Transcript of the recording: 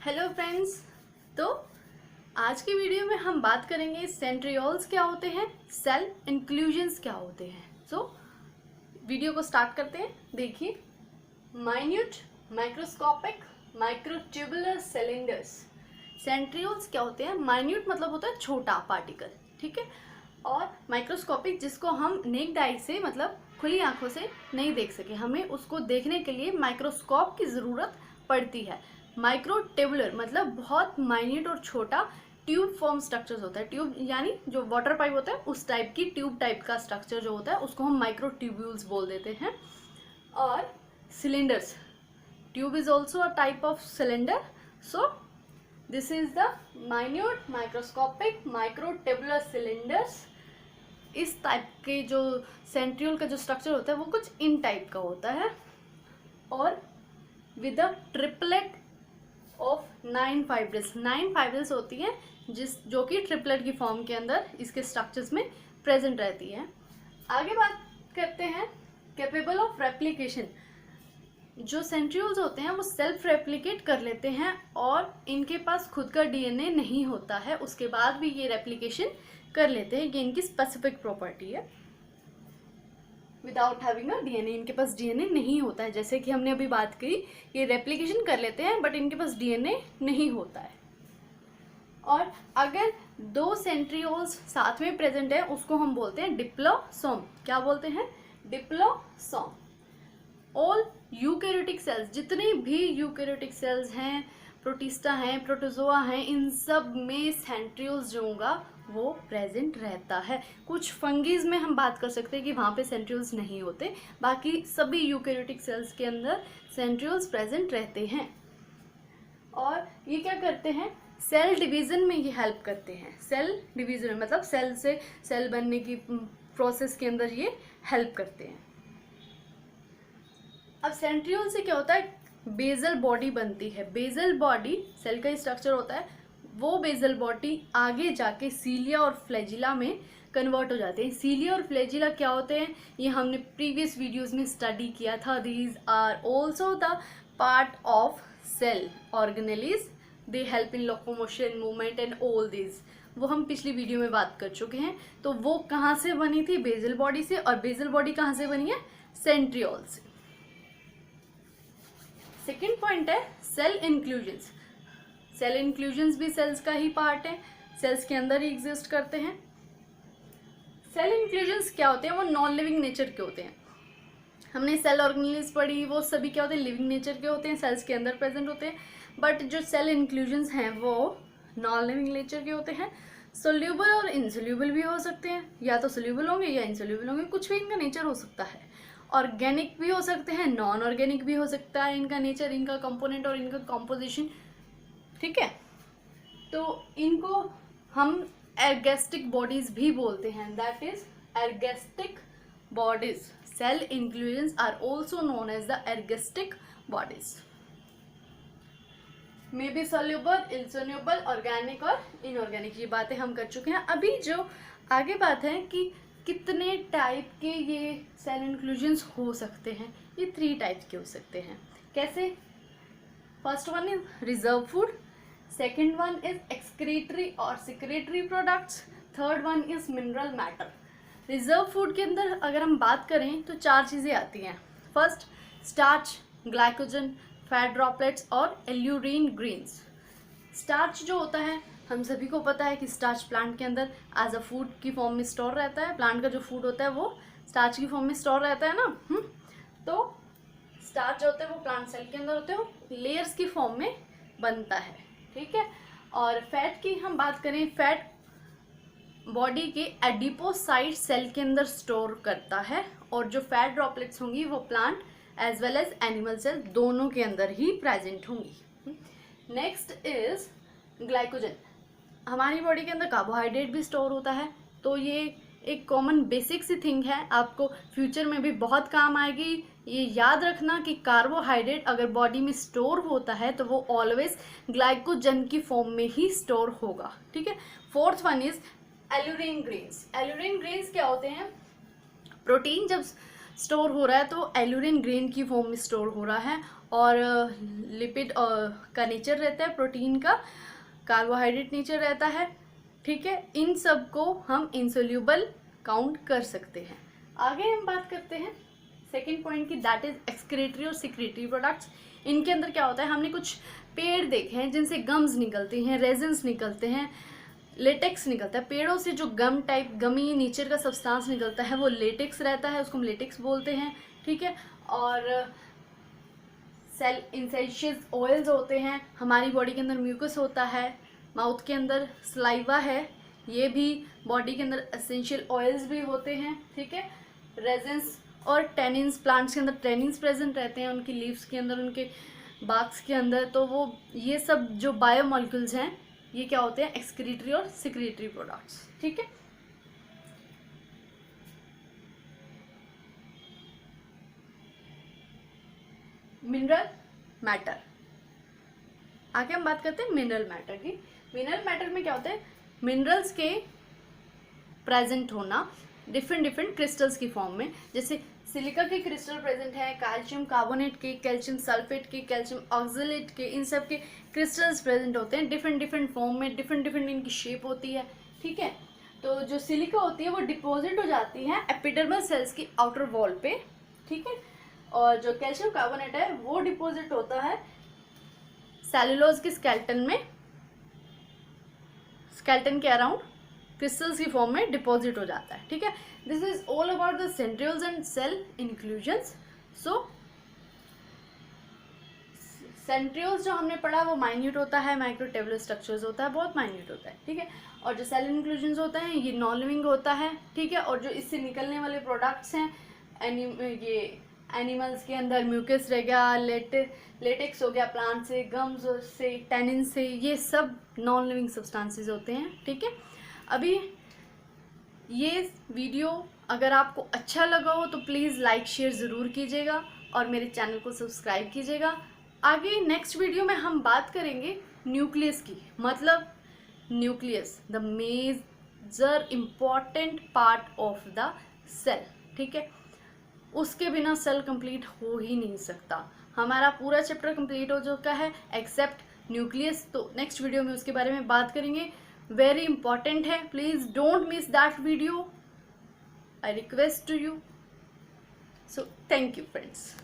Hello friends. तो आज की वीडियो में हम बात करेंगे सेंट्रियोल्स क्या होते हैं, सेल इंक्लूजन्स क्या होते हैं। वीडियो को स्टार्ट करते हैं। देखिए, minute microscopic microtubular cylinders. Centrioles क्या होते हैं? माइन्यूट मतलब होता है छोटा पार्टिकल, ठीक है, और माइक्रोस्कोपिक जिसको हम नेक्ड आई से मतलब खुली आंखों से नहीं देख सके, हमें उसको देखने के लिए माइक्रोस्कोप की ज़रूरत पड़ती है। माइक्रोट्यूबुलर मतलब बहुत माइन्यूट और छोटा ट्यूब फॉर्म स्ट्रक्चर्स होता है। ट्यूब यानी जो वाटर पाइप होता है उस टाइप की ट्यूब टाइप का स्ट्रक्चर जो होता है उसको हम माइक्रोट्यूब्यूल्स बोल देते हैं। और cylinders, tube is also a type of cylinder. So this is the minute microscopic microtubular cylinders. इस टाइप के जो सेंट्रियोल का जो स्ट्रक्चर होता है वो कुछ इन टाइप का होता है और with a triplet of 9 fibrils. 9 fibrils होती है जो कि ट्रिपलेट की फॉर्म के अंदर इसके स्ट्रक्चर्स में प्रेजेंट रहती है। आगे बात करते हैं कैपेबल ऑफ रेप्लिकेशन। जो सेंट्रियोल्स होते हैं वो सेल्फ रेप्लिकेट कर लेते हैं और इनके पास खुद का डीएनए नहीं होता है, उसके बाद भी ये रेप्लिकेशन कर लेते हैं। ये इनकी स्पेसिफिक प्रॉपर्टी है। विदाउट हैविंग अ डीएनए, इनके पास डीएनए नहीं होता है। जैसे कि हमने अभी बात की, ये रेप्लिकेशन कर लेते हैं बट इनके पास डीएनए नहीं होता है। और अगर दो सेंट्रियोल्स साथ में प्रेजेंट है उसको हम बोलते हैं डिप्लोसोम। क्या बोलते हैं? डिप्लोसोम। ऑल यूकैरियोटिक सेल्स, जितने भी यूकैरियोटिक सेल्स हैं, प्रोटिस्टा हैं, प्रोटोजोआ हैं, इन सब में सेंट्रियोल्स जो होगा वो प्रेजेंट रहता है। कुछ फंगीज में हम बात कर सकते हैं कि वहाँ पे सेंट्रियोल्स नहीं होते, बाकी सभी यूकैरियोटिक सेल्स के अंदर सेंट्रियोल्स प्रेजेंट रहते हैं। और ये क्या करते हैं? सेल डिवीजन में ये हेल्प करते हैं। सेल डिवीजन मतलब सेल से सेल बनने की प्रोसेस के अंदर ये हेल्प करते हैं। अब सेंट्रियोल से क्या होता है? बेजल बॉडी बनती है। बेजल बॉडी सेल का स्ट्रक्चर होता है, वो बेजल बॉडी आगे जाके सीलिया और फ्लैजिला में कन्वर्ट हो जाते हैं। सीलिया और फ्लैजिला क्या होते हैं ये हमने प्रीवियस वीडियोस में स्टडी किया था। These are also the part of cell organelles. They help in locomotion, movement and all this. वो हम पिछली वीडियो में बात कर चुके हैं। तो वो कहाँ से बनी थी? बेजल बॉडी से। और बेजल बॉडी कहाँ से बनी है? सेंट्रियोल से। सेकेंड पॉइंट है सेल इंक्लूजन्स। सेल इंक्लूजन्स भी सेल्स का ही पार्ट है, सेल्स के अंदर ही एग्जिस्ट करते हैं। सेल इंक्लूजन्स क्या होते हैं? वो नॉन लिविंग नेचर के होते हैं। हमने सेल ऑर्गेनेल्स पढ़ी, वो सभी क्या होते हैं? लिविंग नेचर के होते हैं, सेल्स के अंदर प्रेजेंट होते हैं। बट जो सेल इंक्लूजन्स हैं वो नॉन लिविंग नेचर के होते हैं। सोल्यूबल और इनसोल्यूबल भी हो सकते हैं, या तो सोल्यूबल होंगे या इनसोल्यूबल होंगे, कुछ भी इनका नेचर हो सकता है। ऑर्गेनिक भी हो सकते हैं, नॉन ऑर्गेनिक भी हो सकता है इनका नेचर, इनका कंपोनेंट और इनका कॉम्पोजिशन, ठीक है। तो इनको हम एर्गेस्टिक बॉडीज भी बोलते हैं, that is ergastic bodies. Cell inclusions are also known as the ergastic bodies. May be soluble, insoluble, organic और इनऑर्गेनिक, ये बातें हम कर चुके हैं। अभी जो आगे बात है कि कितने टाइप के ये सेल इंक्लूजन्स हो सकते हैं, ये 3 टाइप के हो सकते हैं। कैसे? First one is reserve food, second one is excretory और secretory products, third one is mineral matter. Reserve food के अंदर अगर हम बात करें तो 4 चीज़ें आती हैं। First starch, glycogen, fat droplets और एल्यूरिन ग्रीन्स। स्टार्च जो होता है हम सभी को पता है कि स्टार्च प्लांट के अंदर एज अ फूड की फॉर्म में स्टोर रहता है। प्लांट का जो फूड होता है वो स्टार्च की फॉर्म में स्टोर रहता है ना। तो स्टार्च जो होता है वो प्लांट सेल के अंदर होते हैं, लेयर्स की फॉर्म में बनता है, ठीक है। और फैट की हम बात करें, फैट बॉडी के एडिपोसाइट सेल के अंदर स्टोर करता है और जो फैट ड्रॉपलेट्स होंगी वो plant as well as animal cell दोनों के अंदर ही प्रेजेंट होंगी। Next is glycogen. हमारी बॉडी के अंदर कार्बोहाइड्रेट भी स्टोर होता है, तो ये एक कॉमन बेसिक सी थिंग है, आपको फ्यूचर में भी बहुत काम आएगी। ये याद रखना कि कार्बोहाइड्रेट अगर बॉडी में स्टोर होता है तो वो ऑलवेज ग्लाइकोजन की फॉर्म में ही स्टोर होगा, ठीक है। Fourth one is aleurone grains. Aleurone grains क्या होते हैं? प्रोटीन जब स्टोर हो रहा है तो एल्यूरिन ग्रेन की फॉर्म में स्टोर हो रहा है और लिपिड का नेचर रहता है, प्रोटीन का, कार्बोहाइड्रेट नेचर रहता है, ठीक है। इन सब को हम इंसोल्यूबल काउंट कर सकते हैं। आगे हम बात करते हैं सेकेंड पॉइंट की, दैट इज एक्सक्रीटरी और सिक्रीटरी प्रोडक्ट्स। इनके अंदर क्या होता है, हमने कुछ पेड़ देखे हैं जिनसे गम्स निकलती हैं, रेजिन्स निकलते हैं, लेटेक्स निकलता है। पेड़ों से जो गम टाइप, गमी नेचर का सब्सटेंस निकलता है वो लेटेक्स रहता है, उसको हम लेटेक्स बोलते हैं, ठीक है। और सेल इंसेंशियस ऑयल्स होते हैं, हमारी बॉडी के अंदर म्यूकस होता है, माउथ के अंदर स्लाइवा है, ये भी बॉडी के अंदर एसेंशियल ऑयल्स भी होते हैं, ठीक है। रेजिन्स और टेनिन्स, प्लांट्स के अंदर टेनिन्स प्रेजेंट रहते हैं, उनकी लीव्स के अंदर, उनके बाक्स के अंदर। तो वो ये सब जो बायोमॉलिक्यूल्स हैं ये क्या होते हैं, एक्सक्रीटरी और सिक्रीटरी प्रोडक्ट्स, ठीक है। मिनरल मैटर, आगे हम बात करते हैं मिनरल मैटर की। मिनरल मैटर में क्या होता है, मिनरल्स के प्रेजेंट होना डिफरेंट क्रिस्टल्स की फॉर्म में, जैसे सिलिका के क्रिस्टल प्रेजेंट है, कैल्शियम कार्बोनेट के, कैल्शियम सल्फेट के, कैल्शियम ऑक्सलेट के, इन सब के क्रिस्टल्स प्रेजेंट होते हैं डिफरेंट फॉर्म में, डिफरेंट इनकी शेप होती है, ठीक है। तो जो सिलिका होती है वो डिपॉजिट हो जाती है एपिडर्मल सेल्स की आउटर वॉल पे, ठीक है। और जो कैल्शियम कार्बोनेट है वो डिपॉजिट होता है सेलुलोज के स्केलेटन में, स्केलेटन के अराउंड क्रिस्टल्स की फॉर्म में डिपॉजिट हो जाता है, ठीक है। This is all about the centrioles and cell inclusions. So centrioles जो हमने पढ़ा वो माइन्यूट होता है, माइक्रोट्यूबुलर स्ट्रक्चर्स होता है, बहुत माइन्यूट होता है, ठीक है। और जो सेल इंक्लूजन्स होता है ये नॉन लिविंग होता है, ठीक है। और जो इससे निकलने वाले प्रोडक्ट्स हैं, ये एनिमल्स के अंदर म्यूकस रह गया, लेटेक्स हो गया, प्लांट से, गम्स से, टेनिन से, ये सब नॉन लिविंग सब्सटेंसेस होते हैं, ठीक है। अभी ये वीडियो अगर आपको अच्छा लगा हो तो प्लीज़ लाइक शेयर ज़रूर कीजिएगा और मेरे चैनल को सब्सक्राइब कीजिएगा। आगे नेक्स्ट वीडियो में हम बात करेंगे न्यूक्लियस की, मतलब nucleus the major important part of the cell, ठीक है। उसके बिना सेल कंप्लीट हो ही नहीं सकता। हमारा पूरा चैप्टर कंप्लीट हो चुका है एक्सेप्ट न्यूक्लियस, तो नेक्स्ट वीडियो में उसके बारे में बात करेंगे, वेरी इंपॉर्टेंट है, please don't miss that video, I request to you. So thank you friends.